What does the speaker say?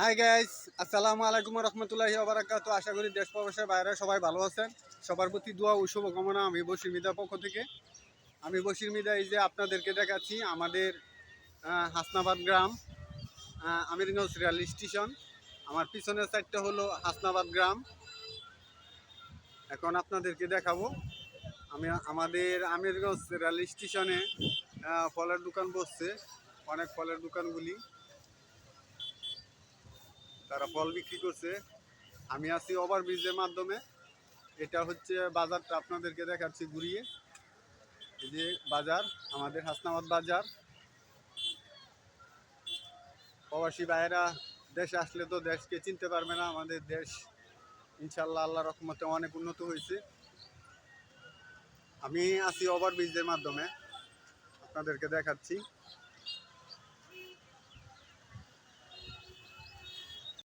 Hi guys, আসসালামু আলাইকুম রহমতুল্লাহি ওবারাকাতু। আশা করি দেশ প্রবাসের বাইরে সবাই ভালো আছেন। সবার প্রতি দোয়া ও শুভকামনা। আমি বশির মিদার পক্ষ থেকে। আমি বশির মিদা এই যে আপনাদেরকে দেখাচ্ছি আমাদের হাসনাবাদ গ্রাম, আমিরগঞ্জ রেল স্টেশন। আমার পিছনের সাইডটা হলো হাসনাবাদ গ্রাম। এখন আপনাদেরকে দেখাবো আমাদের আমিরগঞ্জ রেল স্টেশনে ফলের দোকান বসছে। অনেক ফলের দোকানগুলি তারা ফল বিক্রি করছে। আমি আছি ওভারব্রিজের মাধ্যমে। এটা হচ্ছে বাজারটা আপনাদেরকে দেখাচ্ছি ঘুরিয়ে। এই যে বাজার, আমাদের হাসনাবাদ বাজার। প্রবাসী ভাইয়েরা দেশে আসলে তো দেশকে চিনতে পারবে না। আমাদের দেশ ইনশাল্লাহ আল্লাহ রহমতে অনেক উন্নত হয়েছে। আমি আছি ওভারব্রিজের মাধ্যমে আপনাদেরকে দেখাচ্ছি।